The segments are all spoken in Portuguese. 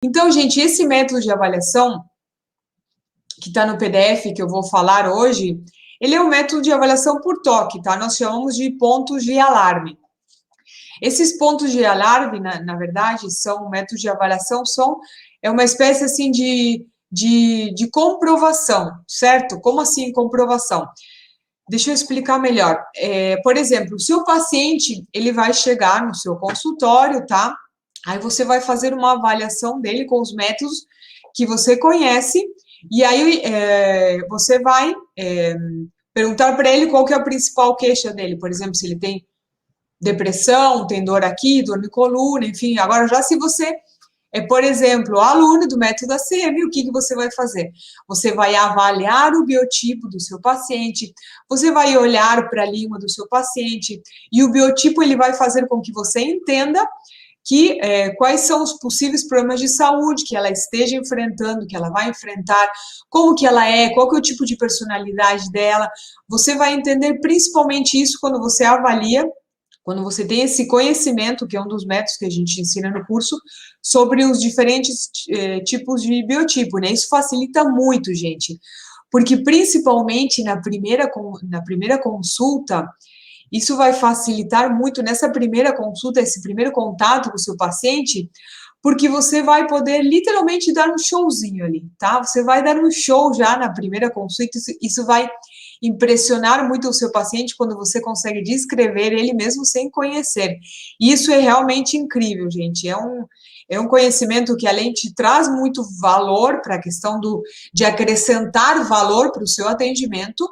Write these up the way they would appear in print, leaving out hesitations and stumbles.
Então, gente, esse método de avaliação que está no PDF que eu vou falar hoje, ele é um método de avaliação por toque, tá? Nós chamamos de pontos de alarme. Esses pontos de alarme, na verdade, são um método de avaliação, é uma espécie assim de comprovação, certo? Como assim comprovação? Deixa eu explicar melhor. Por exemplo, o seu paciente, ele vai chegar no seu consultório, tá? Aí você vai fazer uma avaliação dele com os métodos que você conhece, e aí você vai perguntar para ele qual que é a principal queixa dele. Por exemplo, se ele tem depressão, tem dor aqui, dor de coluna, enfim. Agora, já se você por exemplo, aluno do método ACM, o que você vai fazer? Você vai avaliar o biotipo do seu paciente, você vai olhar para a língua do seu paciente, e o biotipo ele vai fazer com que você entenda quais são os possíveis problemas de saúde que ela esteja enfrentando, que ela vai enfrentar, como que ela é, qual que é o tipo de personalidade dela. Você vai entender principalmente isso quando você avalia, quando você tem esse conhecimento, que é um dos métodos que a gente ensina no curso, sobre os diferentes tipos de biotipo, né? Isso facilita muito, gente, porque principalmente na primeira consulta, isso vai facilitar muito nessa primeira consulta, esse primeiro contato com o seu paciente, porque você vai poder literalmente dar um showzinho ali, tá? Você vai dar um show já na primeira consulta, isso vai impressionar muito o seu paciente quando você consegue descrever ele mesmo sem conhecer. Isso é realmente incrível, gente. É um conhecimento que, além de traz muito valor para a questão de acrescentar valor para o seu atendimento,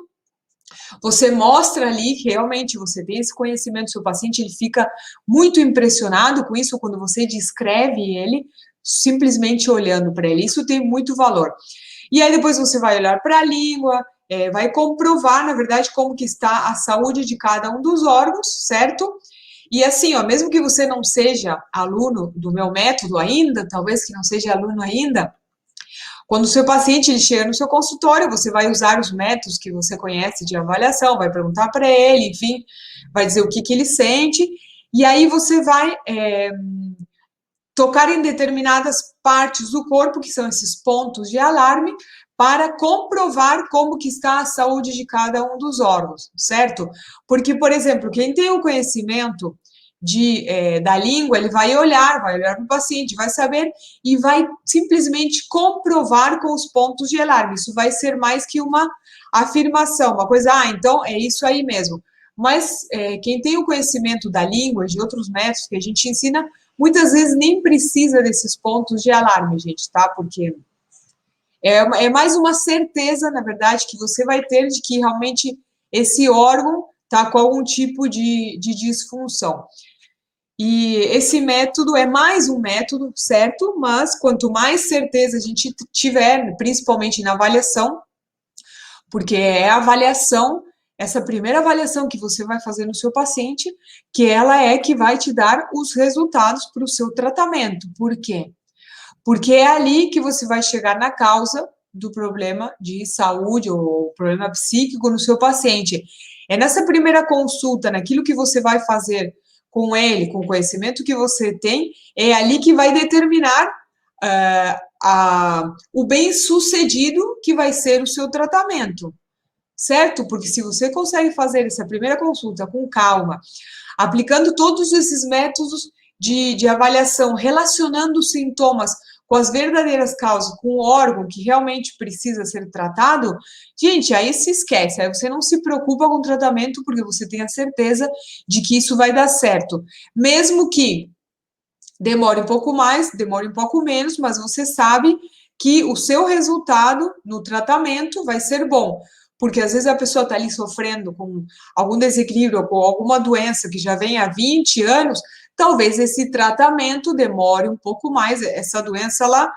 você mostra ali que realmente você tem esse conhecimento, seu paciente ele fica muito impressionado com isso quando você descreve ele, simplesmente olhando para ele. Isso tem muito valor. E aí depois você vai olhar para a língua, vai comprovar, na verdade, como que está a saúde de cada um dos órgãos, certo? E assim, ó, mesmo que você não seja aluno do meu método ainda, talvez que não seja aluno ainda, quando o seu paciente ele chega no seu consultório, você vai usar os métodos que você conhece de avaliação, vai perguntar para ele, enfim, vai dizer o que ele sente, e aí você vai tocar em determinadas partes do corpo, que são esses pontos de alarme, para comprovar como que está a saúde de cada um dos órgãos, certo? Porque, por exemplo, quem tem o conhecimento da língua, ele vai olhar para o paciente, vai saber e vai simplesmente comprovar com os pontos de alarme. Isso vai ser mais que uma afirmação, uma coisa, então é isso aí mesmo. Mas quem tem o conhecimento da língua, de outros métodos que a gente ensina, muitas vezes nem precisa desses pontos de alarme, gente, tá? Porque é mais uma certeza, na verdade, que você vai ter de que realmente esse órgão está com algum tipo de disfunção. E esse método é mais um método, certo? Mas quanto mais certeza a gente tiver, principalmente na avaliação, porque é a avaliação, essa primeira avaliação que você vai fazer no seu paciente, que ela é que vai te dar os resultados para o seu tratamento. Por quê? Porque é ali que você vai chegar na causa do problema de saúde ou problema psíquico no seu paciente. É nessa primeira consulta, naquilo que você vai fazer com ele, com o conhecimento que você tem, é ali que vai determinar o bem-sucedido que vai ser o seu tratamento, certo? Porque se você consegue fazer essa primeira consulta com calma, aplicando todos esses métodos de avaliação, relacionando os sintomas com as verdadeiras causas, com o órgão que realmente precisa ser tratado, gente, aí se esquece, aí você não se preocupa com o tratamento, porque você tem a certeza de que isso vai dar certo. Mesmo que demore um pouco mais, demore um pouco menos, mas você sabe que o seu resultado no tratamento vai ser bom. Porque às vezes a pessoa está ali sofrendo com algum desequilíbrio, com alguma doença que já vem há 20 anos, talvez esse tratamento demore um pouco mais. Essa doença, ela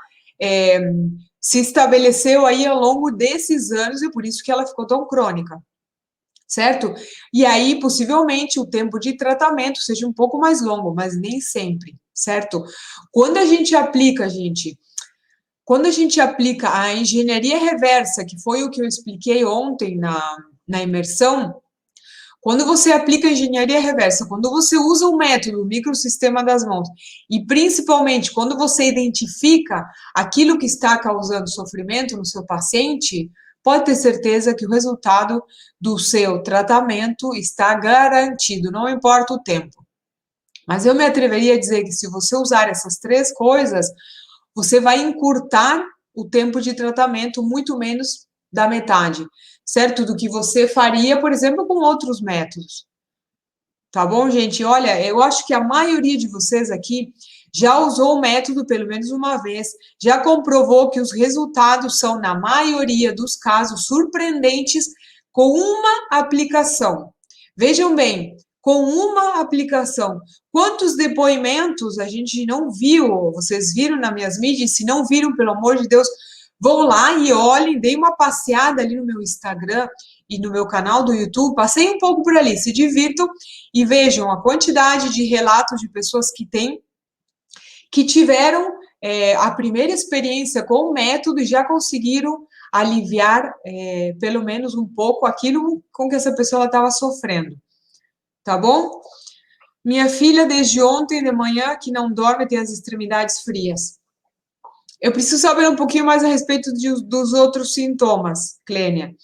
se estabeleceu aí ao longo desses anos e por isso que ela ficou tão crônica, certo? E aí, possivelmente, o tempo de tratamento seja um pouco mais longo, mas nem sempre, certo? Quando a gente aplica, a engenharia reversa, que foi o que eu expliquei ontem na imersão, Quando você aplica a engenharia reversa, quando você usa o método, o microsistema das mãos, e principalmente quando você identifica aquilo que está causando sofrimento no seu paciente, pode ter certeza que o resultado do seu tratamento está garantido, não importa o tempo. Mas eu me atreveria a dizer que se você usar essas três coisas, você vai encurtar o tempo de tratamento muito menos da metade, certo? Do que você faria, por exemplo, com outros métodos. Tá bom, gente? Olha, eu acho que a maioria de vocês aqui já usou o método pelo menos uma vez, já comprovou que os resultados são, na maioria dos casos, surpreendentes com uma aplicação. Vejam bem, com uma aplicação. Quantos depoimentos a gente não viu? Vocês viram nas minhas mídias? Se não viram, pelo amor de Deus, vão lá e olhem, deem uma passeada ali no meu Instagram e no meu canal do YouTube, passei um pouco por ali, se divirtam e vejam a quantidade de relatos de pessoas que tiveram a primeira experiência com o método e já conseguiram aliviar pelo menos um pouco aquilo com que essa pessoa estava sofrendo. Tá bom? Minha filha, desde ontem de manhã, que não dorme, tem as extremidades frias. Eu preciso saber um pouquinho mais a respeito dos outros sintomas, Clênia.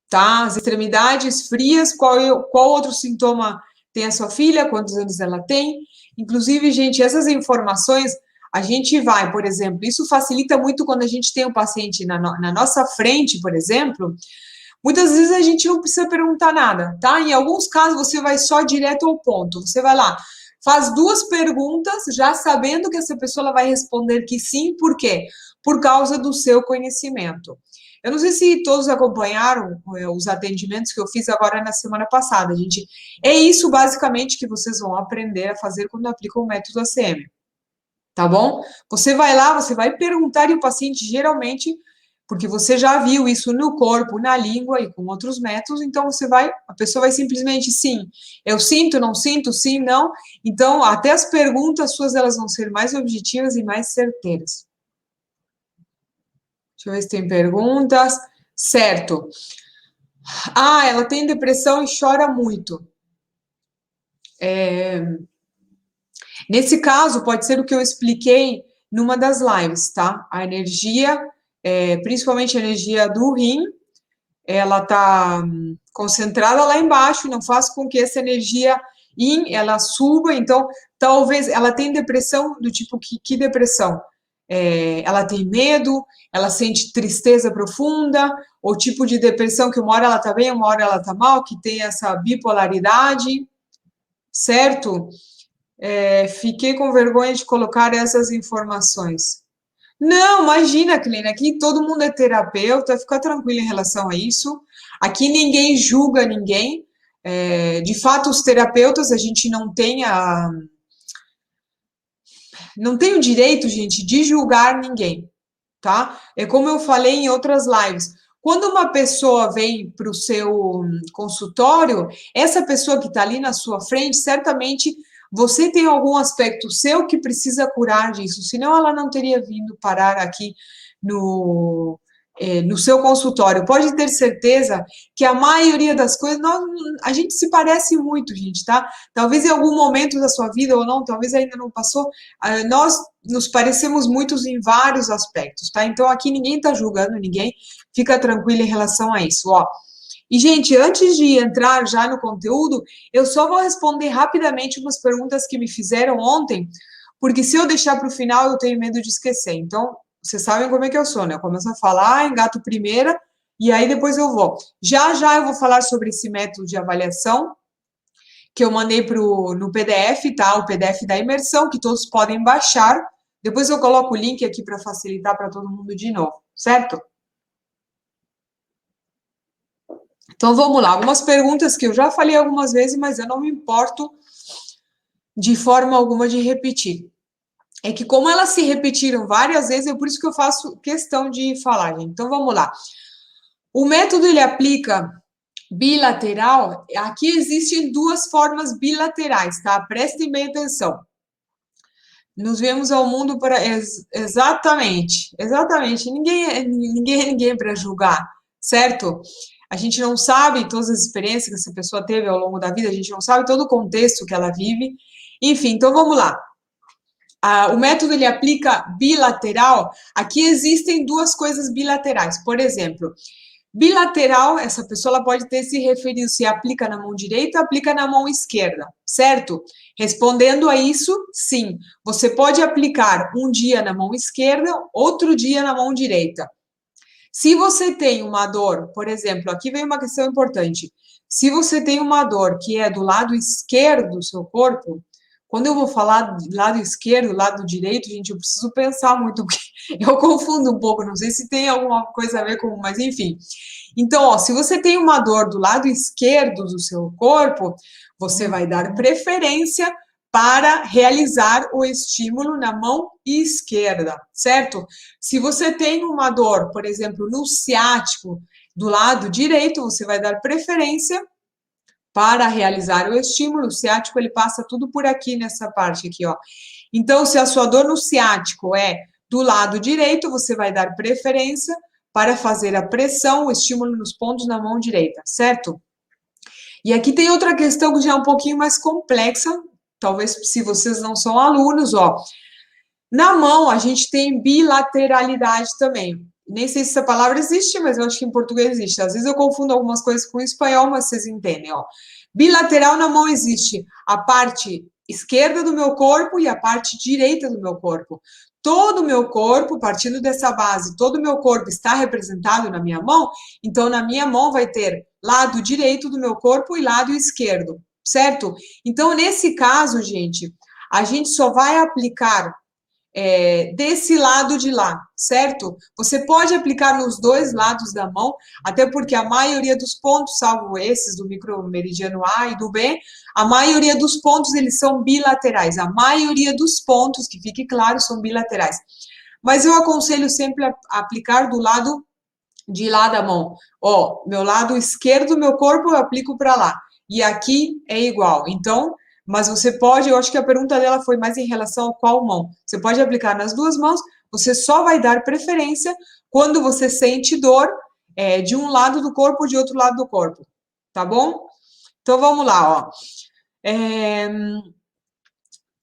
Tá? As extremidades frias, qual outro sintoma tem a sua filha? Quantos anos ela tem? Inclusive, gente, essas informações a gente vai, por exemplo, isso facilita muito quando a gente tem um paciente na nossa frente, por exemplo. Muitas vezes a gente não precisa perguntar nada, tá? Em alguns casos você vai só direto ao ponto. Você vai lá, faz duas perguntas, já sabendo que essa pessoa ela vai responder que sim, por quê? Por causa do seu conhecimento. Eu não sei se todos acompanharam os atendimentos que eu fiz agora na semana passada, gente. É isso basicamente que vocês vão aprender a fazer quando aplicam o método ACM. Tá bom? Você vai lá, você vai perguntar e o paciente geralmente, porque você já viu isso no corpo, na língua e com outros métodos, então a pessoa vai simplesmente sim, eu sinto, não sinto, sim, não. Então, até as perguntas suas elas vão ser mais objetivas e mais certeiras. Deixa eu ver se tem perguntas. Certo. Ah, ela tem depressão e chora muito. Nesse caso, pode ser o que eu expliquei numa das lives, tá? A energia, principalmente a energia do rim, ela tá concentrada lá embaixo, não faz com que essa energia ela suba, então talvez ela tenha depressão do tipo que depressão? Ela tem medo, ela sente tristeza profunda, ou tipo de depressão que uma hora ela tá bem, uma hora ela tá mal, que tem essa bipolaridade, certo? Fiquei com vergonha de colocar essas informações. Não, imagina, Clínia, aqui todo mundo é terapeuta, fica tranquila em relação a isso. Aqui ninguém julga ninguém. De fato, os terapeutas, a gente não tem o direito, gente, de julgar ninguém, tá? É como eu falei em outras lives. Quando uma pessoa vem para o seu consultório, essa pessoa que está ali na sua frente, certamente você tem algum aspecto seu que precisa curar disso, senão ela não teria vindo parar aqui no seu consultório. Pode ter certeza que a maioria das coisas, a gente se parece muito, gente, tá? Talvez em algum momento da sua vida ou não, talvez ainda não passou, nós nos parecemos muitos em vários aspectos, tá? Então aqui ninguém tá julgando ninguém, fica tranquilo em relação a isso, ó. E, gente, antes de entrar já no conteúdo, eu só vou responder rapidamente umas perguntas que me fizeram ontem, porque se eu deixar para o final, eu tenho medo de esquecer. Então, vocês sabem como é que eu sou, né? Eu começo a falar, engato primeira, e aí depois eu vou. Já já eu vou falar sobre esse método de avaliação, que eu mandei no PDF, tá? O PDF da imersão, que todos podem baixar. Depois eu coloco o link aqui para facilitar para todo mundo de novo, certo? Então vamos lá, algumas perguntas que eu já falei algumas vezes, mas eu não me importo de forma alguma de repetir. É que como elas se repetiram várias vezes, é por isso que eu faço questão de falar, gente. Então vamos lá. O método ele aplica bilateral. Aqui existem duas formas bilaterais, tá? Prestem bem atenção. Nos vemos ao mundo para exatamente. Ninguém é ninguém para julgar, certo? A gente não sabe todas as experiências que essa pessoa teve ao longo da vida, a gente não sabe todo o contexto que ela vive. Enfim, então vamos lá. O método ele aplica bilateral. Aqui existem duas coisas bilaterais. Por exemplo, bilateral, essa pessoa ela pode ter se referido se aplica na mão direita ou aplica na mão esquerda, certo? Respondendo a isso, sim. Você pode aplicar um dia na mão esquerda, outro dia na mão direita. Se você tem uma dor, por exemplo, aqui vem uma questão importante. Se você tem uma dor que é do lado esquerdo do seu corpo, quando eu vou falar do lado esquerdo, lado direito, gente, eu preciso pensar muito, porque eu confundo um pouco, não sei se tem alguma coisa a ver com, mas enfim. Então, ó, se você tem uma dor do lado esquerdo do seu corpo, você vai dar preferência para realizar o estímulo na mão esquerda, certo? Se você tem uma dor, por exemplo, no ciático do lado direito, você vai dar preferência para realizar o estímulo. O ciático, ele passa tudo por aqui, nessa parte aqui, ó. Então, se a sua dor no ciático é do lado direito, você vai dar preferência para fazer a pressão, o estímulo nos pontos na mão direita, certo? E aqui tem outra questão que já é um pouquinho mais complexa, talvez se vocês não são alunos, ó. Na mão, a gente tem bilateralidade também. Nem sei se essa palavra existe, mas eu acho que em português existe. Às vezes eu confundo algumas coisas com espanhol, mas vocês entendem, ó. Bilateral na mão existe a parte esquerda do meu corpo e a parte direita do meu corpo. Todo o meu corpo, partindo dessa base, todo o meu corpo está representado na minha mão, então na minha mão vai ter lado direito do meu corpo e lado esquerdo, certo? Então, nesse caso, gente, a gente só vai aplicar desse lado de lá, certo? Você pode aplicar nos dois lados da mão, até porque a maioria dos pontos, salvo esses do micromeridiano A e do B, a maioria dos pontos eles são bilaterais. A maioria dos pontos, que fique claro, são bilaterais. Mas eu aconselho sempre a aplicar do lado de lá da mão. Ó, meu lado esquerdo do meu corpo eu aplico para lá. E aqui é igual. Então, mas você pode, eu acho que a pergunta dela foi mais em relação a qual mão. Você pode aplicar nas duas mãos, você só vai dar preferência quando você sente dor de um lado do corpo ou de outro lado do corpo, tá bom? Então, vamos lá, ó.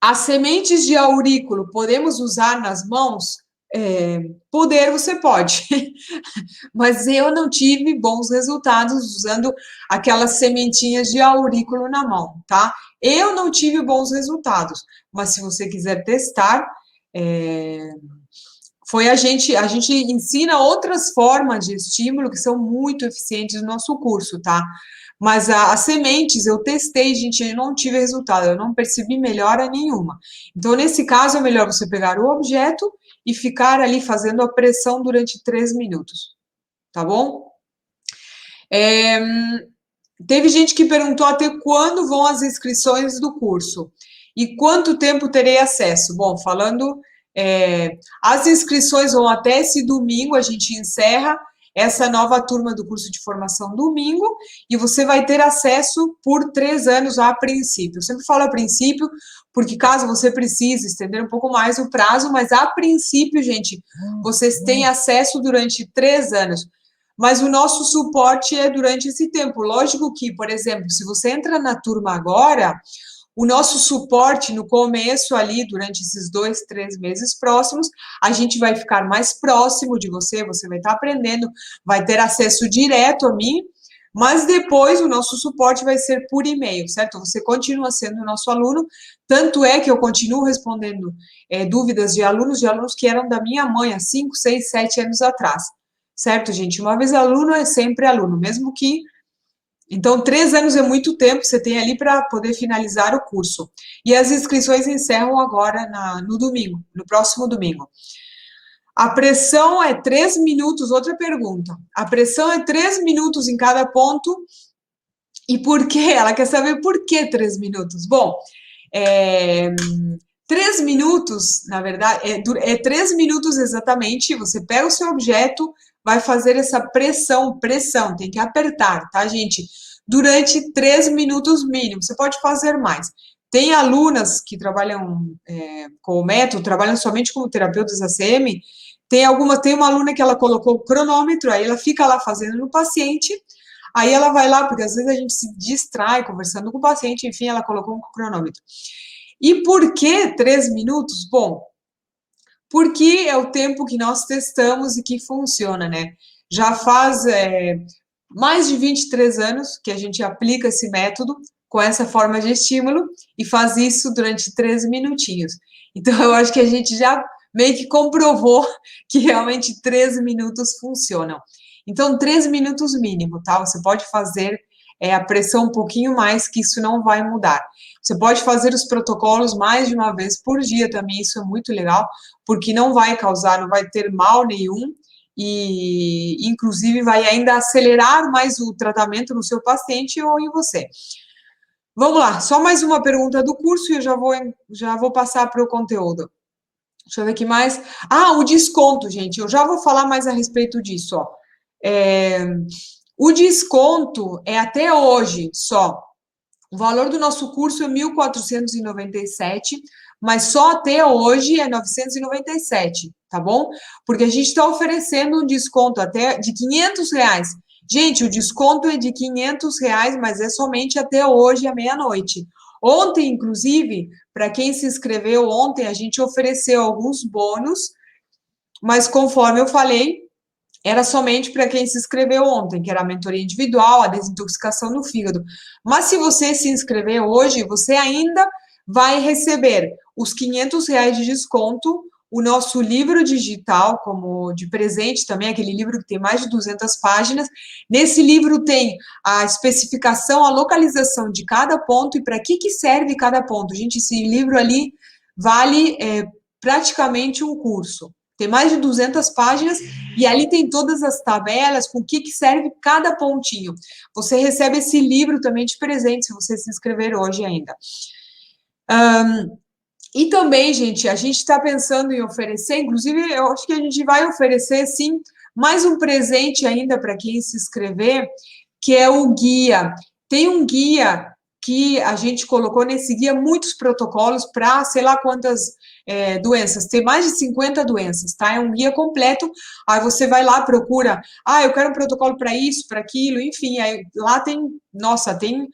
As sementes de aurículo podemos usar nas mãos? Poder você pode, mas eu não tive bons resultados usando aquelas sementinhas de aurículo na mão, tá? Eu não tive bons resultados, mas se você quiser testar, a gente ensina outras formas de estímulo que são muito eficientes no nosso curso, tá? Mas as sementes eu testei, gente, eu não tive resultado, eu não percebi melhora nenhuma. Então, nesse caso, é melhor você pegar o objeto e ficar ali fazendo a pressão durante 3 minutos, tá bom? Teve gente que perguntou até quando vão as inscrições do curso e quanto tempo terei acesso. Bom, falando, as inscrições vão até esse domingo, a gente encerra essa nova turma do curso de formação domingo, e você vai ter acesso por 3 anos a princípio. Eu sempre falo a princípio, porque caso você precise estender um pouco mais o prazo, mas a princípio, gente, vocês têm acesso durante 3 anos. Mas o nosso suporte é durante esse tempo. Lógico que, por exemplo, se você entra na turma agora, o nosso suporte no começo ali, durante esses 2, 3 meses próximos, a gente vai ficar mais próximo de você, você vai estar aprendendo, vai ter acesso direto a mim, mas depois o nosso suporte vai ser por e-mail, certo? Você continua sendo nosso aluno, tanto é que eu continuo respondendo dúvidas de alunos que eram da minha mãe há 5, 6, 7 anos atrás, certo, gente? Uma vez aluno é sempre aluno, mesmo que... Então, 3 anos é muito tempo, você tem ali para poder finalizar o curso. E as inscrições encerram agora no domingo, no próximo domingo. A pressão é 3 minutos, outra pergunta. A pressão é 3 minutos em cada ponto. E por quê? Ela quer saber por que 3 minutos. Bom, 3 minutos, na verdade, é 3 minutos exatamente, você pega o seu objeto, vai fazer essa pressão, tem que apertar, tá, gente? Durante 3 minutos mínimo, você pode fazer mais. Tem alunas que trabalham com o método, trabalham somente como terapeutas ACM, tem uma aluna que ela colocou o cronômetro, aí ela fica lá fazendo no paciente, Aí ela vai lá, porque às vezes a gente se distrai conversando com o paciente, enfim, ela colocou um cronômetro. E por que 3 minutos? Bom, porque é o tempo que nós testamos e que funciona, né? Já faz mais de 23 anos que a gente aplica esse método com essa forma de estímulo e faz isso durante 13 minutinhos. Então, eu acho que a gente já meio que comprovou que realmente 13 minutos funcionam. Então, 13 minutos mínimo, tá? Você pode fazer a pressão um pouquinho mais, que isso não vai mudar. Você pode fazer os protocolos mais de uma vez por dia também, isso é muito legal, porque não vai causar, não vai ter mal nenhum, e inclusive vai ainda acelerar mais o tratamento no seu paciente ou em você. Vamos lá, só mais uma pergunta do curso e eu já vou passar para o conteúdo. Deixa eu ver aqui mais. Ah, o desconto, gente, eu já vou falar mais a respeito disso, ó. O desconto é até hoje só. O valor do nosso curso é 1.497, mas só até hoje é 997, tá bom? Porque a gente está oferecendo um desconto até de R$ 500. Gente, o desconto é de R$ 500, mas é somente até hoje, à meia-noite. Ontem, inclusive, para quem se inscreveu ontem, a gente ofereceu alguns bônus, mas conforme eu falei, era somente para quem se inscreveu ontem, que era a mentoria individual, a desintoxicação no fígado. Mas se você se inscrever hoje, você ainda vai receber os R$ 500 de desconto, o nosso livro digital, como de presente também, aquele livro que tem mais de 200 páginas. Nesse livro tem a especificação, a localização de cada ponto e para que serve cada ponto. Gente, esse livro ali vale praticamente um curso. Tem mais de 200 páginas e ali tem todas as tabelas com o que serve cada pontinho. Você recebe esse livro também de presente, se você se inscrever hoje ainda. E também, gente, a gente está pensando em oferecer, inclusive, eu acho que a gente vai oferecer, sim, mais um presente ainda para quem se inscrever, que é o guia. Tem um guia que a gente colocou nesse guia muitos protocolos para sei lá quantas doenças, tem mais de 50 doenças, tá? É um guia completo, aí você vai lá, procura, eu quero um protocolo para isso, para aquilo, enfim, aí lá tem, nossa, tem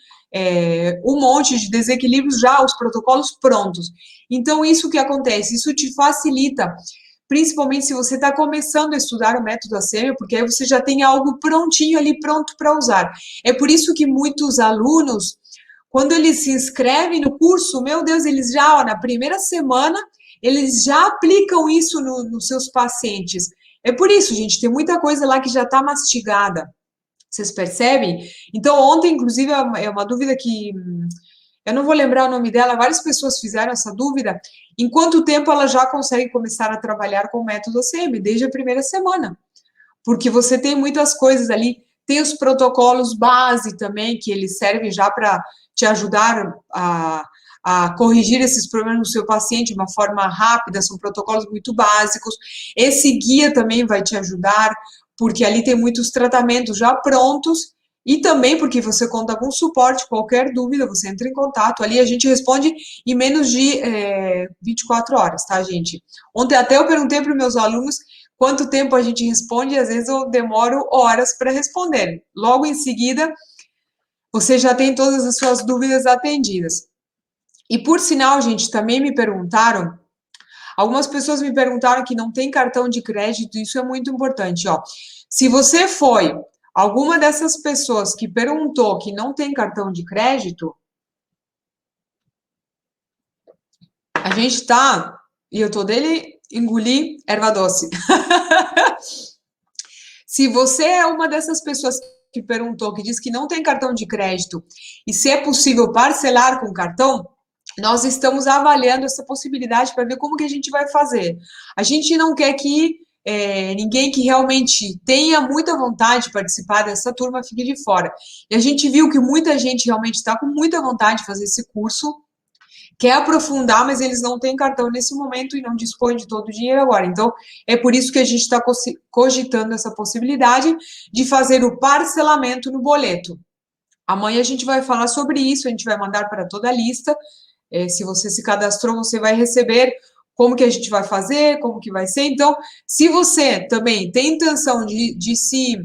um monte de desequilíbrios já, os protocolos prontos. Então, isso que acontece, isso te facilita, principalmente se você está começando a estudar o método ACM, porque aí você já tem algo prontinho ali, pronto para usar. É por isso que muitos alunos, quando eles se inscrevem no curso, meu Deus, eles já, ó, na primeira semana, eles já aplicam isso nos seus pacientes. É por isso, gente, tem muita coisa lá que já está mastigada. Vocês percebem? Então, ontem, inclusive, é uma dúvida que eu não vou lembrar o nome dela, várias pessoas fizeram essa dúvida. Em quanto tempo ela já consegue começar a trabalhar com o método ACM? Desde a primeira semana. Porque você tem muitas coisas ali, tem os protocolos base também, que eles servem já para te ajudar a corrigir esses problemas no seu paciente de uma forma rápida, são protocolos muito básicos. Esse guia também vai te ajudar, porque ali tem muitos tratamentos já prontos, e também porque você conta com suporte, qualquer dúvida, você entra em contato, ali a gente responde em menos de 24 horas, tá, gente? Ontem até eu perguntei para os meus alunos quanto tempo a gente responde, e às vezes eu demoro horas para responder. Logo em seguida, você já tem todas as suas dúvidas atendidas. E por sinal, gente, também me perguntaram, algumas pessoas me perguntaram que não tem cartão de crédito, isso é muito importante, ó. Se você foi alguma dessas pessoas que perguntou que não tem cartão de crédito, a gente tá, e eu tô dele, engoli erva doce. Se você é uma dessas pessoas que perguntou, que diz que não tem cartão de crédito, e se é possível parcelar com cartão, nós estamos avaliando essa possibilidade para ver como que a gente vai fazer. A gente não quer que ninguém que realmente tenha muita vontade de participar dessa turma fique de fora. E a gente viu que muita gente realmente está com muita vontade de fazer esse curso, quer aprofundar, mas eles não têm cartão nesse momento e não dispõem de todo o dinheiro agora. Então, é por isso que a gente está cogitando essa possibilidade de fazer o parcelamento no boleto. Amanhã a gente vai falar sobre isso, a gente vai mandar para toda a lista. Se você se cadastrou, você vai receber como que a gente vai fazer, como que vai ser. Então, se você também tem intenção de se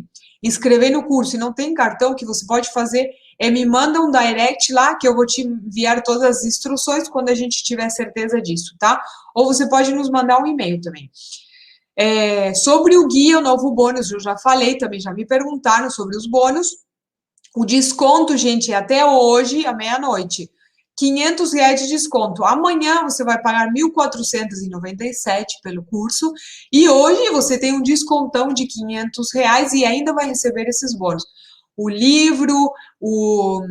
inscrever no curso e não tem cartão, o que você pode fazer é me manda um direct lá, que eu vou te enviar todas as instruções quando a gente tiver certeza disso, tá? Ou você pode nos mandar um e-mail também. Sobre o guia, o novo bônus, eu já falei também, já me perguntaram sobre os bônus. O desconto, gente, é até hoje, à meia-noite. R$ 500 de desconto. Amanhã você vai pagar 1.497 pelo curso e hoje você tem um descontão de R$ 500 e ainda vai receber esses bônus. O livro, o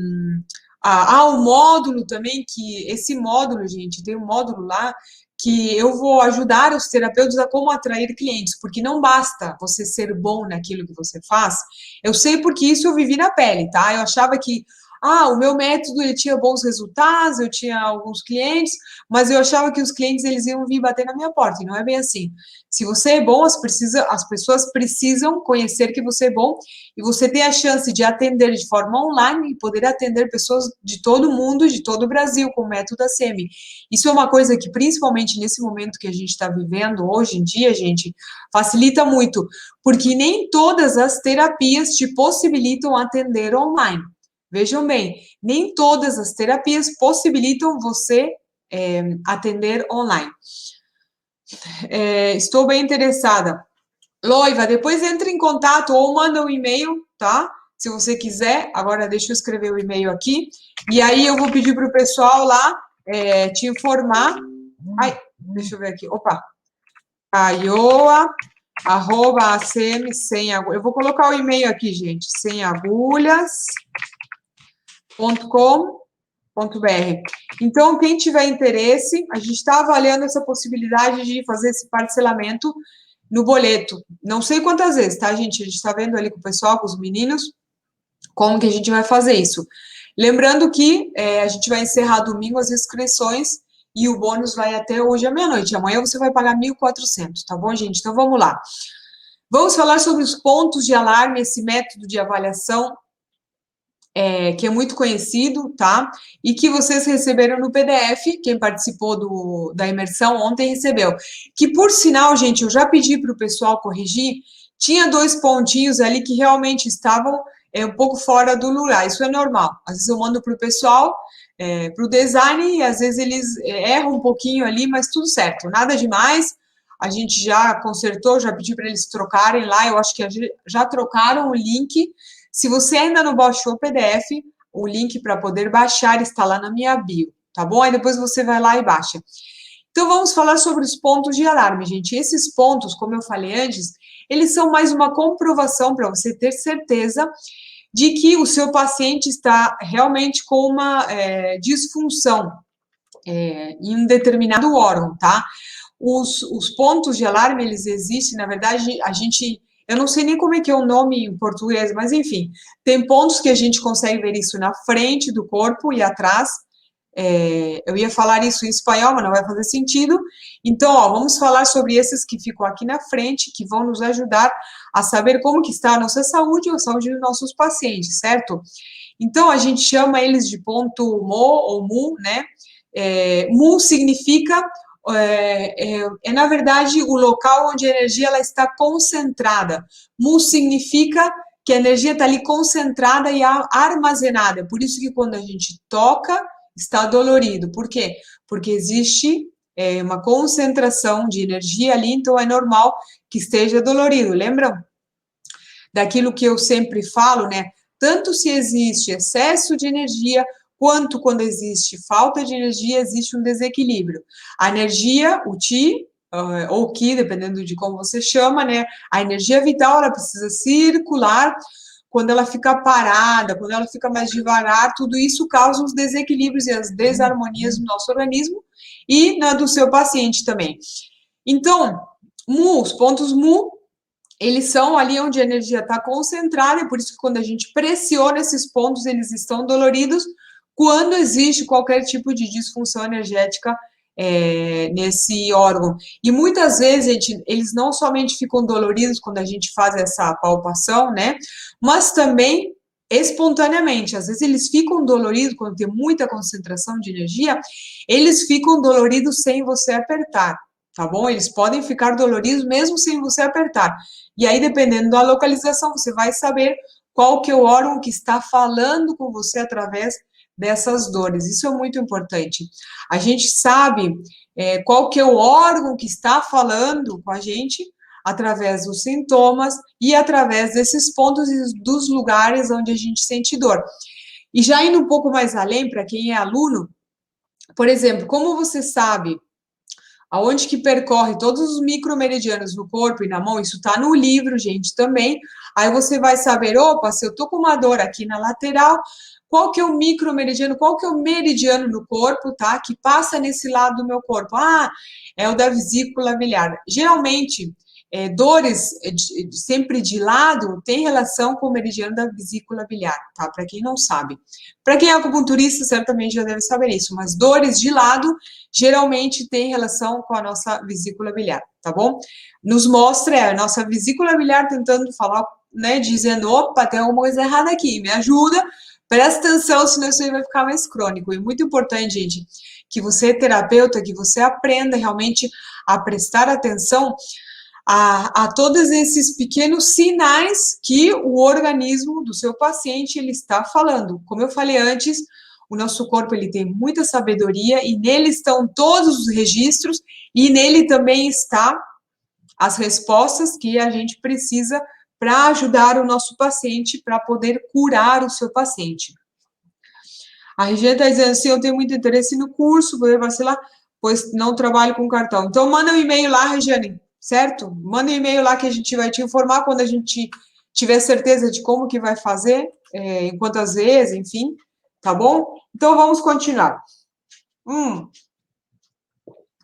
módulo também, que esse módulo, gente, tem um módulo lá que eu vou ajudar os terapeutas a como atrair clientes, porque não basta você ser bom naquilo que você faz. Eu sei porque isso eu vivi na pele, tá? Eu achava que o meu método ele tinha bons resultados, eu tinha alguns clientes, mas eu achava que os clientes eles iam vir bater na minha porta, e não é bem assim. Se você é bom, as pessoas precisam conhecer que você é bom e você tem a chance de atender de forma online e poder atender pessoas de todo mundo, de todo o Brasil, com o método ACM. Isso é uma coisa que, principalmente nesse momento que a gente está vivendo hoje em dia, gente, facilita muito, porque nem todas as terapias te possibilitam atender online. Vejam bem, nem todas as terapias possibilitam você atender online. Estou bem interessada. Loiva, depois entre em contato ou manda um e-mail, tá? Se você quiser. Agora deixa eu escrever o e-mail aqui. E aí eu vou pedir para o pessoal lá te informar. Ai, deixa eu ver aqui. Opa. Aioa@acm sem agulhas. Eu vou colocar o e-mail aqui, gente. Sem agulhas.com.br. Então, quem tiver interesse, a gente está avaliando essa possibilidade de fazer esse parcelamento no boleto. Não sei quantas vezes, tá, gente? A gente está vendo ali com o pessoal, com os meninos, como que a gente vai fazer isso. Lembrando que a gente vai encerrar domingo as inscrições e o bônus vai até hoje à meia-noite. Amanhã você vai pagar 1.400, tá bom, gente? Então, vamos lá. Vamos falar sobre os pontos de alarme, esse método de avaliação que é muito conhecido, tá? E que vocês receberam no PDF, quem participou da imersão ontem recebeu. Que, por sinal, gente, eu já pedi para o pessoal corrigir, tinha 2 pontinhos ali que realmente estavam um pouco fora do lugar, isso é normal. Às vezes eu mando para o pessoal, para o design, e às vezes eles erram um pouquinho ali, mas tudo certo, nada demais. A gente já consertou, já pedi para eles trocarem lá, eu acho que já trocaram o link. Se você ainda não baixou o PDF, o link para poder baixar está lá na minha bio, tá bom? Aí depois você vai lá e baixa. Então, vamos falar sobre os pontos de alarme, gente. Esses pontos, como eu falei antes, eles são mais uma comprovação para você ter certeza de que o seu paciente está realmente com uma disfunção em um determinado órgão, tá? Os pontos de alarme, eles existem, na verdade, eu não sei nem como é que é o nome em português, mas enfim, tem pontos que a gente consegue ver isso na frente do corpo e atrás. Eu ia falar isso em espanhol, mas não vai fazer sentido. Então, vamos falar sobre esses que ficam aqui na frente, que vão nos ajudar a saber como que está a nossa saúde ou a saúde dos nossos pacientes, certo? Então, a gente chama eles de ponto MO ou MU, né? MU significa na verdade, o local onde a energia ela está concentrada. Mu significa que a energia está ali concentrada e armazenada. Por isso que quando a gente toca, está dolorido. Por quê? Porque existe uma concentração de energia ali, então é normal que esteja dolorido. Lembram daquilo que eu sempre falo, né? Tanto se existe excesso de energia, quanto quando existe falta de energia, existe um desequilíbrio. A energia, o Qi, ou Qi, dependendo de como você chama, né? A energia vital, ela precisa circular. Quando ela fica parada, quando ela fica mais devagar, tudo isso causa os desequilíbrios e as desarmonias no nosso organismo e na do seu paciente também. Então, os pontos Mu, eles são ali onde a energia está concentrada, e por isso que quando a gente pressiona esses pontos, eles estão doloridos, quando existe qualquer tipo de disfunção energética nesse órgão. E muitas vezes, eles não somente ficam doloridos quando a gente faz essa palpação, né? Mas também espontaneamente. Às vezes eles ficam doloridos quando tem muita concentração de energia, eles ficam doloridos sem você apertar. tá bom? Eles podem ficar doloridos mesmo sem você apertar. E aí, dependendo da localização, você vai saber qual que é o órgão que está falando com você através dessas dores. Isso é muito importante. A gente sabe qual que é o órgão que está falando com a gente através dos sintomas e através desses pontos e dos lugares onde a gente sente dor. E já indo um pouco mais além, para quem é aluno, por exemplo, como você sabe aonde que percorre todos os micromeridianos no corpo e na mão, isso está no livro, gente, também. Aí você vai saber, opa, se eu tô com uma dor aqui na lateral, qual que é o micromeridiano, qual que é o meridiano no corpo, tá? Que passa nesse lado do meu corpo. Ah, é o da vesícula biliar. Geralmente, dores sempre de lado tem relação com o meridiano da vesícula biliar, tá? Para quem não sabe. Para quem é acupunturista, certamente já deve saber isso, mas dores de lado geralmente tem relação com a nossa vesícula biliar, tá bom? Nos mostra a nossa vesícula biliar tentando falar, né, dizendo, opa, tem alguma coisa errada aqui, me ajuda, presta atenção, senão isso aí vai ficar mais crônico. E muito importante, gente, que você, terapeuta, que você aprenda realmente a prestar atenção a todos esses pequenos sinais que o organismo do seu paciente ele está falando. Como eu falei antes, o nosso corpo ele tem muita sabedoria e nele estão todos os registros e nele também está as respostas que a gente precisa para ajudar o nosso paciente, para poder curar o seu paciente. A Regina está dizendo assim, eu tenho muito interesse no curso, vou vacilar, pois não trabalho com cartão. Então, manda um e-mail lá, Regiane, certo? Manda um e-mail lá que a gente vai te informar quando a gente tiver certeza de como que vai fazer, em quantas vezes, enfim, tá bom? Então, vamos continuar.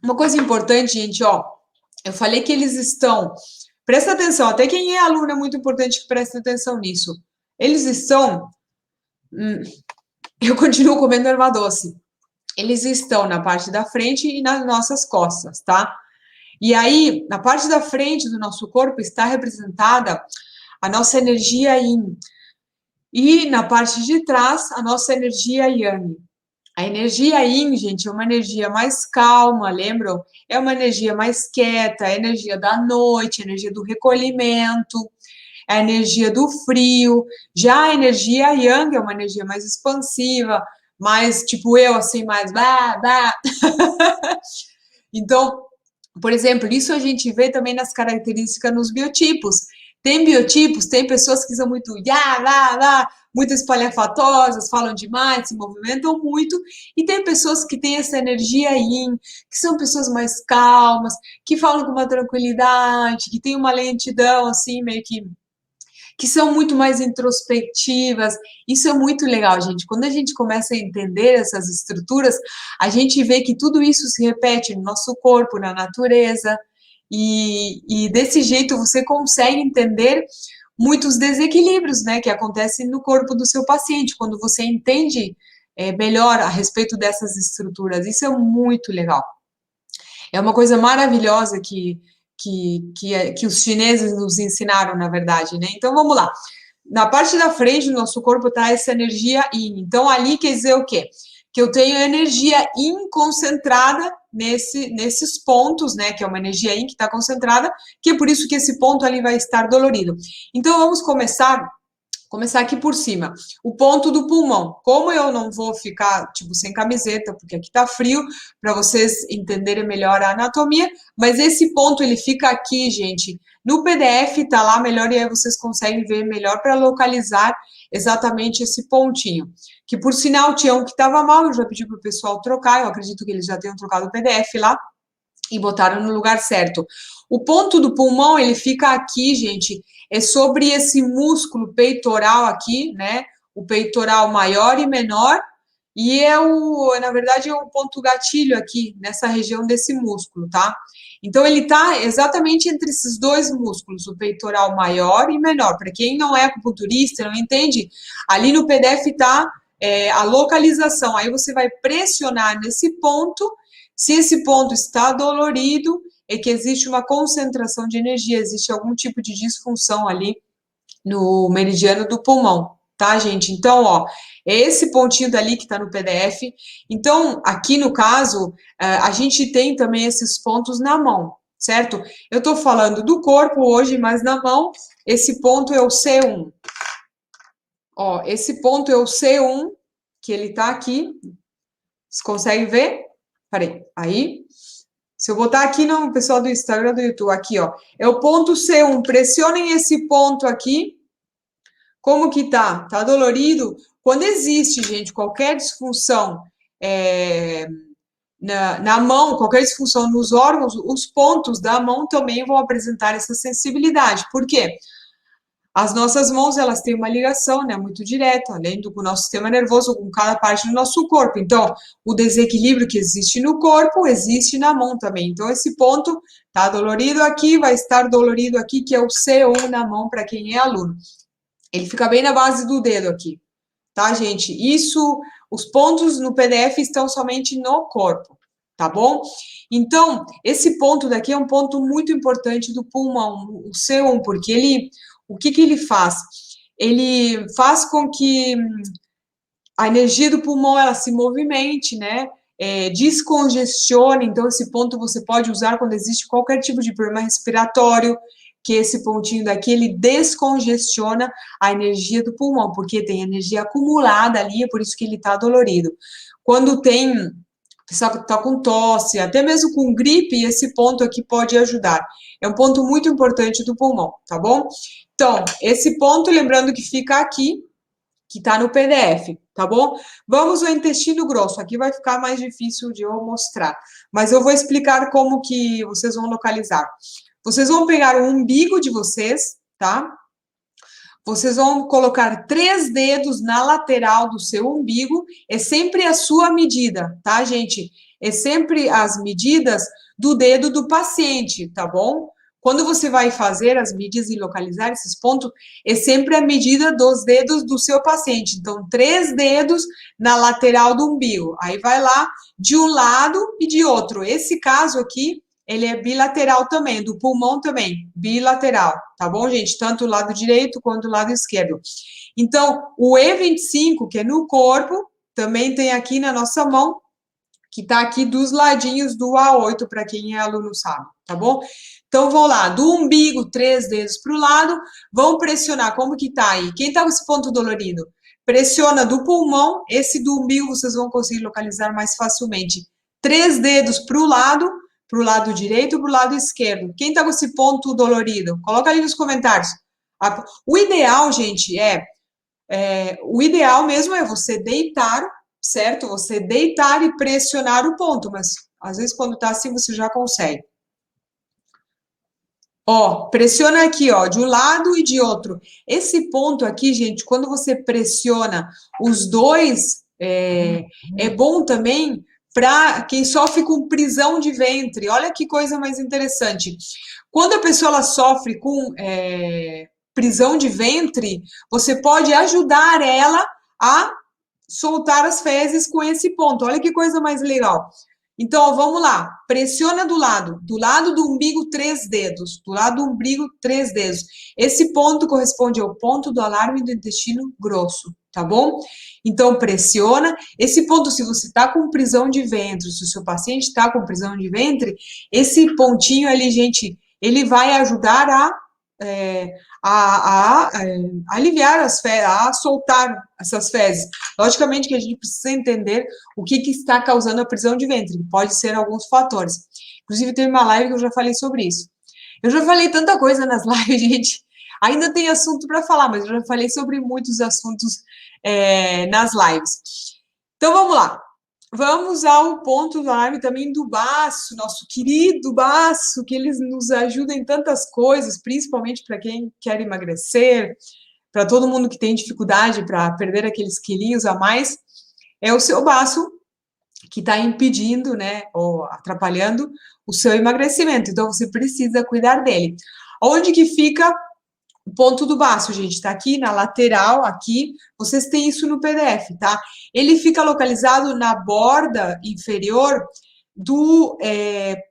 Uma coisa importante, gente, ó, eu falei que eles estão, presta atenção, até quem é aluno é muito importante que preste atenção nisso. Eles estão, eu continuo comendo erva doce. Eles estão na parte da frente e nas nossas costas, tá? E aí, na parte da frente do nosso corpo está representada a nossa energia Yin. E na parte de trás, a nossa energia Yang. A energia Yin, gente, é uma energia mais calma, lembram? É uma energia mais quieta, é a energia da noite, a energia do recolhimento, é a energia do frio. Já a energia Yang é uma energia mais expansiva, mais tipo eu, assim, mais blá, blá. Então, por exemplo, isso a gente vê também nas características nos biotipos. Tem biotipos, tem pessoas que são muito ya, lá, lá, muito espalhafatosas, falam demais, se movimentam muito, e tem pessoas que têm essa energia yin, que são pessoas mais calmas, que falam com uma tranquilidade, que têm uma lentidão, assim, meio que são muito mais introspectivas. Isso é muito legal, gente. Quando a gente começa a entender essas estruturas, a gente vê que tudo isso se repete no nosso corpo, na natureza, e desse jeito você consegue entender muitos desequilíbrios, né, que acontecem no corpo do seu paciente, quando você entende melhor a respeito dessas estruturas. Isso é muito legal. É uma coisa maravilhosa que os chineses nos ensinaram, na verdade, né? Então, vamos lá. Na parte da frente do nosso corpo está essa energia Yin. Então, ali quer dizer o quê? Que eu tenho energia Yin concentrada nesses pontos, né? Que é uma energia Yin que está concentrada, que é por isso que esse ponto ali vai estar dolorido. Então, vamos começar aqui por cima. O ponto do pulmão. Como eu não vou ficar, tipo, sem camiseta, porque aqui tá frio, para vocês entenderem melhor a anatomia, mas esse ponto, ele fica aqui, gente. No PDF tá lá melhor e aí vocês conseguem ver melhor para localizar exatamente esse pontinho. Que, por sinal, tinha um que tava mal, eu já pedi pro pessoal trocar, eu acredito que eles já tenham trocado o PDF lá e botaram no lugar certo. O ponto do pulmão, ele fica aqui, gente, é sobre esse músculo peitoral aqui, né? O peitoral maior e menor, e na verdade, é o ponto gatilho aqui, nessa região desse músculo, tá? Então, ele tá exatamente entre esses dois músculos, o peitoral maior e menor. Para quem não é acupunturista, não entende, ali no PDF tá a localização. Aí você vai pressionar nesse ponto. Se esse ponto está dolorido, é que existe uma concentração de energia, existe algum tipo de disfunção ali no meridiano do pulmão, tá, gente? Então, ó, é esse pontinho dali que tá no PDF. Então, aqui no caso, a gente tem também esses pontos na mão, certo? Eu tô falando do corpo hoje, mas na mão, esse ponto é o C1. Ó, esse ponto é o C1, que ele tá aqui. Vocês conseguem ver? Peraí, aí. Se eu botar aqui no pessoal do Instagram, do YouTube, aqui, ó, é o ponto C1. Pressionem esse ponto aqui. Como que tá? Tá dolorido? Quando existe, gente, qualquer disfunção na mão, qualquer disfunção nos órgãos, os pontos da mão também vão apresentar essa sensibilidade. Por quê? As nossas mãos, elas têm uma ligação, né, muito direta, além do nosso sistema nervoso com cada parte do nosso corpo. Então, o desequilíbrio que existe no corpo, existe na mão também. Então, esse ponto tá dolorido aqui, vai estar dolorido aqui, que é o C1 na mão para quem é aluno. Ele fica bem na base do dedo aqui, tá, gente? Isso, os pontos no PDF estão somente no corpo, tá bom? Então, esse ponto daqui é um ponto muito importante do pulmão, o C1, porque ele, o que que ele faz? Ele faz com que a energia do pulmão, ela se movimente, né? Descongestione, então esse ponto você pode usar quando existe qualquer tipo de problema respiratório, que esse pontinho daqui, ele descongestiona a energia do pulmão, porque tem energia acumulada ali, é por isso que ele tá dolorido. Quando tem pessoal que tá com tosse, até mesmo com gripe, esse ponto aqui pode ajudar. É um ponto muito importante do pulmão, tá bom? Então, esse ponto, lembrando que fica aqui, que tá no PDF, tá bom? Vamos ao intestino grosso, aqui vai ficar mais difícil de eu mostrar, mas eu vou explicar como que vocês vão localizar. Vocês vão pegar o umbigo de vocês, tá? Vocês vão colocar 3 dedos na lateral do seu umbigo, é sempre a sua medida, tá, gente? É sempre as medidas do dedo do paciente, tá bom? Quando você vai fazer as medidas e localizar esses pontos, é sempre a medida dos dedos do seu paciente. Então, 3 dedos na lateral do umbigo. Aí vai lá de um lado e de outro. Esse caso aqui, ele é bilateral também, do pulmão também, bilateral, tá bom, gente? Tanto o lado direito quanto o lado esquerdo. Então, o E25, que é no corpo, também tem aqui na nossa mão, que tá aqui dos ladinhos do A8, para quem é aluno sabe, tá bom? Então, vão lá, do umbigo, 3 dedos para o lado, vão pressionar, como que tá aí? Quem tá com esse ponto dolorido? Pressiona do pulmão, esse do umbigo vocês vão conseguir localizar mais facilmente. 3 dedos para o lado direito e para o lado esquerdo. Quem tá com esse ponto dolorido? Coloca ali nos comentários. O ideal, gente, o ideal mesmo é você deitar, certo? Você deitar e pressionar o ponto, mas às vezes quando tá assim você já consegue. Ó, pressiona aqui, ó, de um lado e de outro. Esse ponto aqui, gente, quando você pressiona os dois, é bom também para quem sofre com prisão de ventre. Olha que coisa mais interessante. Quando a pessoa ela sofre com prisão de ventre, você pode ajudar ela a soltar as fezes com esse ponto. Olha que coisa mais legal. Então, vamos lá. Pressiona do lado do umbigo, 3 dedos. Do lado do umbigo, 3 dedos. Esse ponto corresponde ao ponto do alarme do intestino grosso, tá bom? Então, pressiona. Esse ponto, se você está com prisão de ventre, se o seu paciente está com prisão de ventre, esse pontinho ali, gente, ele vai ajudar a aliviar as fezes, a soltar essas fezes. Logicamente que a gente precisa entender o que está causando a prisão de ventre, pode ser alguns fatores. Inclusive, teve uma live que eu já falei sobre isso. Eu já falei tanta coisa nas lives, gente. Ainda tem assunto para falar, mas eu já falei sobre muitos assuntos nas lives. Então, vamos lá. Vamos ao ponto do alarme também do baço, nosso querido baço, que eles nos ajudam em tantas coisas, principalmente para quem quer emagrecer, para todo mundo que tem dificuldade para perder aqueles quilinhos a mais, é o seu baço que está impedindo, né, ou atrapalhando o seu emagrecimento. Então, você precisa cuidar dele. Onde que fica o ponto do baço, gente? Está aqui na lateral, aqui. Vocês têm isso no PDF, tá? Ele fica localizado na borda inferior do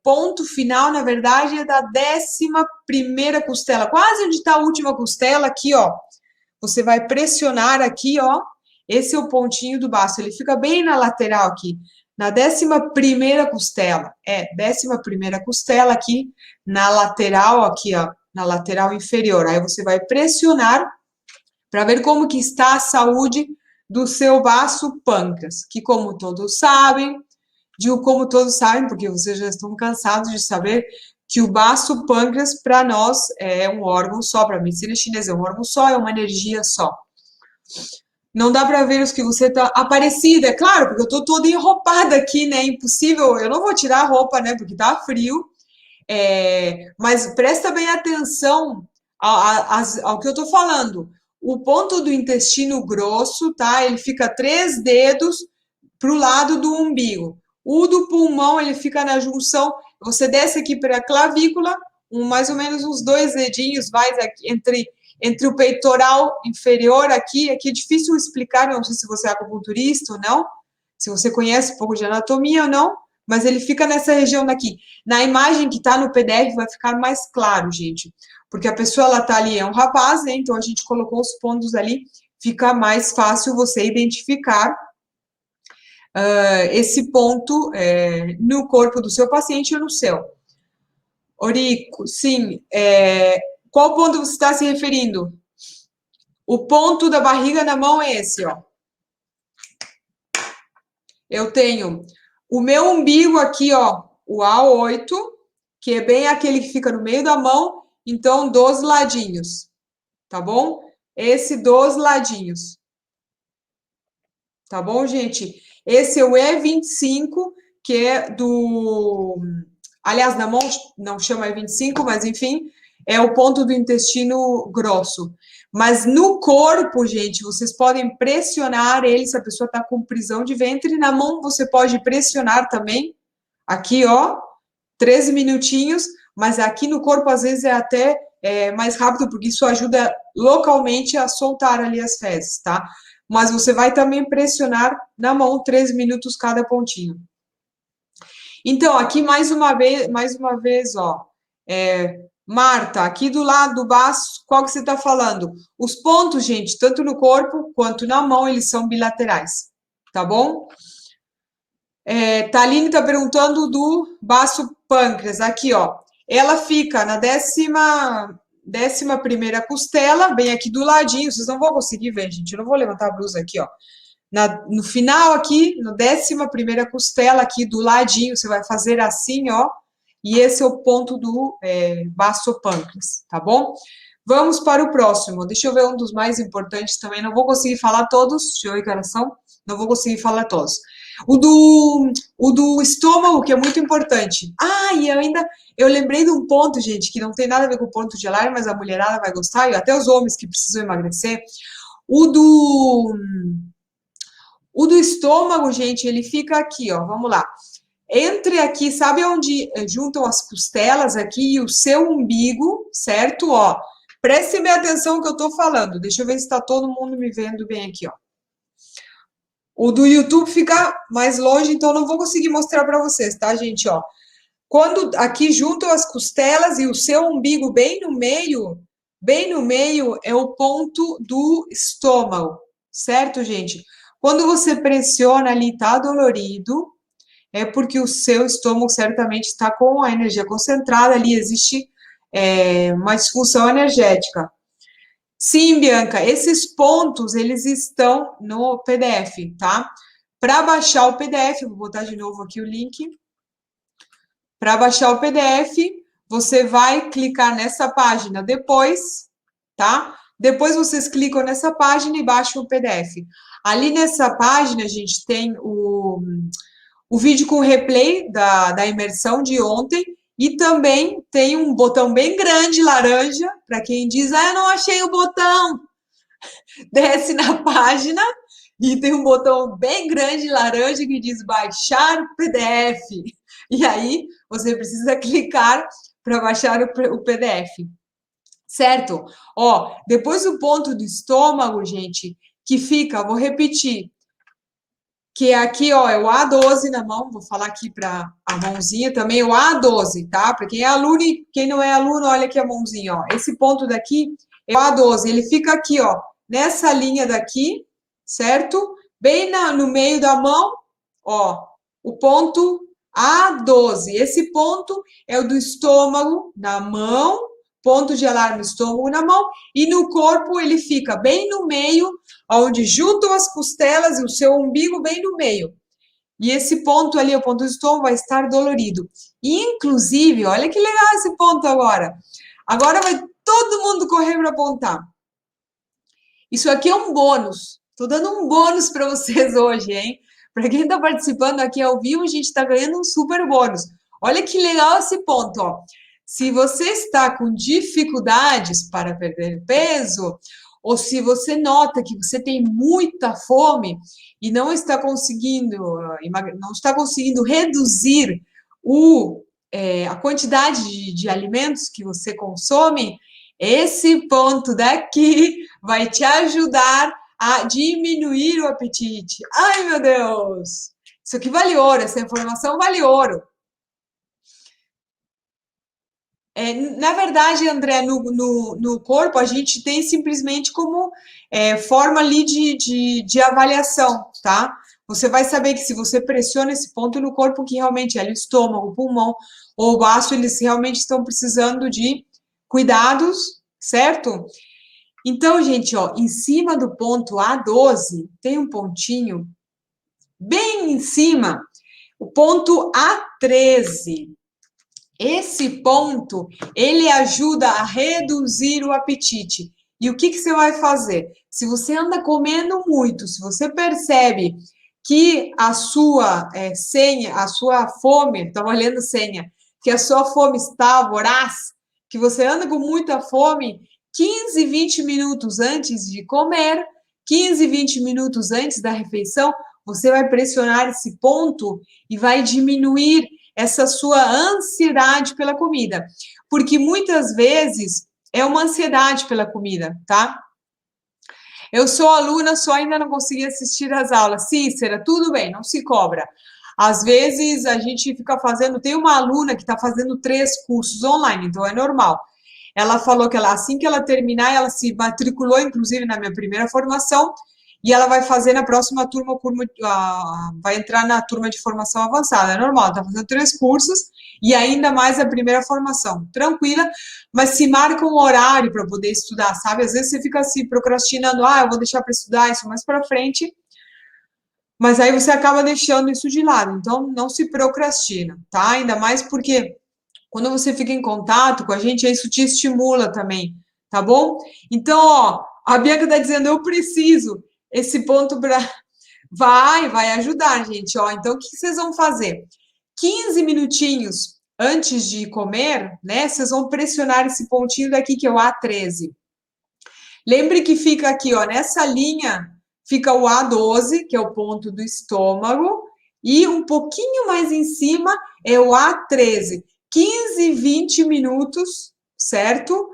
ponto final, na verdade, é da 11ª costela, quase onde está a última costela, aqui, ó. você vai pressionar aqui, ó, esse é o pontinho do baço, ele fica bem na lateral aqui, na 11ª costela, 11ª costela aqui, na lateral aqui, ó, na lateral inferior, aí você vai pressionar para ver como que está a saúde do seu baço pâncreas, que como todos sabem, porque vocês já estão cansados de saber que o baço pâncreas para nós é um órgão só, para a medicina chinesa é um órgão só, é uma energia só. Não dá para ver os que você tá aparecida, é claro, porque eu tô toda enroupada aqui, né? Impossível, eu não vou tirar a roupa, né? Porque tá frio. Mas presta bem atenção ao que eu tô falando. O ponto do intestino grosso, tá? Ele fica 3 dedos pro lado do umbigo. O do pulmão, ele fica na junção. Você desce aqui para a clavícula, mais ou menos uns 2 dedinhos, vai aqui, entre o peitoral inferior aqui é difícil explicar, não sei se você é acupunturista ou não, se você conhece um pouco de anatomia ou não, mas ele fica nessa região daqui. Na imagem que está no PDF vai ficar mais claro, gente, porque a pessoa, ela tá ali, é um rapaz, né, então a gente colocou os pontos ali, fica mais fácil você identificar esse ponto no corpo do seu paciente ou no seu. Orico, sim, qual ponto você está se referindo? O ponto da barriga na mão é esse, ó. Eu tenho o meu umbigo aqui, ó, o A8, que é bem aquele que fica no meio da mão, então, dos ladinhos, tá bom? Esse dos ladinhos. Tá bom, gente? Esse é o E25, que é do... Aliás, na mão não chama E25, mas enfim, é o ponto do intestino grosso. Mas no corpo, gente, vocês podem pressionar ele se a pessoa está com prisão de ventre. Na mão você pode pressionar também. Aqui, ó, 13 minutinhos. Mas aqui no corpo, às vezes, é até mais rápido, porque isso ajuda localmente a soltar ali as fezes, tá? Mas você vai também pressionar na mão 13 minutos cada pontinho. Então, aqui mais uma vez, ó, Marta, aqui do lado do baço, qual que você está falando? Os pontos, gente, tanto no corpo quanto na mão, eles são bilaterais, tá bom? Taline está perguntando do baço pâncreas, aqui, ó. Ela fica na 11ª costela, bem aqui do ladinho, vocês não vão conseguir ver, gente, eu não vou levantar a blusa aqui, ó. No final aqui, na 11ª costela, aqui do ladinho, você vai fazer assim, ó, e esse é o ponto do baço pâncreas, tá bom? Vamos para o próximo, deixa eu ver um dos mais importantes também, não vou conseguir falar todos, deixa eu ver que horas são, não vou conseguir falar todos. O do estômago, que é muito importante. E eu lembrei de um ponto, gente, que não tem nada a ver com o ponto de alarme, mas a mulherada vai gostar, e até os homens que precisam emagrecer. O do estômago, gente, ele fica aqui, ó, vamos lá. Entre aqui, sabe onde juntam as costelas aqui e o seu umbigo, certo? Ó, prestem bem atenção no que eu tô falando. Deixa eu ver se tá todo mundo me vendo bem aqui, ó. O do YouTube fica mais longe, então não vou conseguir mostrar para vocês, tá, gente? Ó, quando aqui juntam as costelas e o seu umbigo bem no meio é o ponto do estômago, certo, gente? Quando você pressiona ali, tá dolorido, é porque o seu estômago certamente está com a energia concentrada, ali existe uma disfunção energética. Sim, Bianca, esses pontos, eles estão no PDF, tá? Para baixar o PDF, vou botar de novo aqui o link. Para baixar o PDF, você vai clicar nessa página depois, tá? Depois vocês clicam nessa página e baixam o PDF. Ali nessa página, a gente tem o vídeo com replay da imersão de ontem e também tem um botão bem grande, laranja, para quem diz, eu não achei o botão. Desce na página e tem um botão bem grande, laranja, que diz baixar o PDF. E aí, você precisa clicar para baixar o PDF. Certo? Ó, depois do ponto do estômago, gente, que fica, vou repetir, que é aqui, ó, é o A12 na mão, vou falar aqui para a mãozinha também, o A12, tá? Para quem é aluno e quem não é aluno, olha aqui a mãozinha, ó. Esse ponto daqui é o A12, ele fica aqui, ó, nessa linha daqui, certo? Bem no meio da mão, ó, o ponto A12. Esse ponto é o do estômago na mão, ponto de alarme estômago na mão, e no corpo ele fica bem no meio, onde juntam as costelas e o seu umbigo bem no meio. E esse ponto ali, o ponto do estômago, vai estar dolorido. Inclusive, olha que legal esse ponto agora. Agora vai todo mundo correr para apontar. Isso aqui é um bônus. Estou dando um bônus para vocês hoje, hein? Para quem está participando aqui ao vivo, a gente está ganhando um super bônus. Olha que legal esse ponto, ó. Se você está com dificuldades para perder peso, ou se você nota que você tem muita fome e não está conseguindo reduzir a quantidade de alimentos que você consome, esse ponto daqui vai te ajudar a diminuir o apetite. Ai, meu Deus! Isso aqui vale ouro, essa informação vale ouro. Na verdade, André, no corpo, a gente tem simplesmente como forma ali de avaliação, tá? Você vai saber que se você pressiona esse ponto no corpo, que realmente é o estômago, o pulmão ou o baço, eles realmente estão precisando de cuidados, certo? Então, gente, ó, em cima do ponto A12, tem um pontinho bem em cima, o ponto A13. Esse ponto, ele ajuda a reduzir o apetite. E o que você vai fazer? Se você anda comendo muito, se você percebe que a sua senha, a sua fome, estava olhando senha, que a sua fome está voraz, que você anda com muita fome, 15, 20 minutos antes de comer, 15, 20 minutos antes da refeição, você vai pressionar esse ponto e vai diminuir essa sua ansiedade pela comida. Porque muitas vezes é uma ansiedade pela comida, tá? Eu sou aluna, só ainda não consegui assistir às aulas. Cícera, tudo bem, não se cobra. Às vezes a gente fica fazendo. Tem uma aluna que está fazendo 3 cursos online, então é normal. Ela falou que assim que ela terminar, ela se matriculou, inclusive, na minha primeira formação, e ela vai fazer na próxima turma, vai entrar na turma de formação avançada. É normal, está fazendo 3 cursos e ainda mais a primeira formação. Tranquila, mas se marca um horário para poder estudar, sabe? Às vezes você fica assim procrastinando, eu vou deixar para estudar isso mais para frente, mas aí você acaba deixando isso de lado. Então, não se procrastina, tá? Ainda mais porque quando você fica em contato com a gente, isso te estimula também, tá bom? Então, ó, a Bianca tá dizendo, eu preciso. Esse ponto vai ajudar, gente, ó. Então, o que vocês vão fazer? 15 minutinhos antes de comer, né? Vocês vão pressionar esse pontinho daqui, que é o A13. Lembre que fica aqui, ó, nessa linha, fica o A12, que é o ponto do estômago, e um pouquinho mais em cima é o A13. 15, 20 minutos, certo?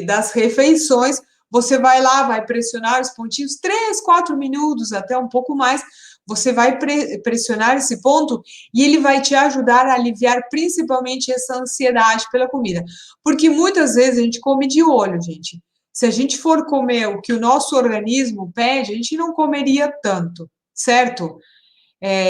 Das refeições, você vai lá, vai pressionar os pontinhos, 3, 4 minutos, até um pouco mais, você vai pressionar esse ponto e ele vai te ajudar a aliviar principalmente essa ansiedade pela comida. Porque muitas vezes a gente come de olho, gente. Se a gente for comer o que o nosso organismo pede, a gente não comeria tanto, certo?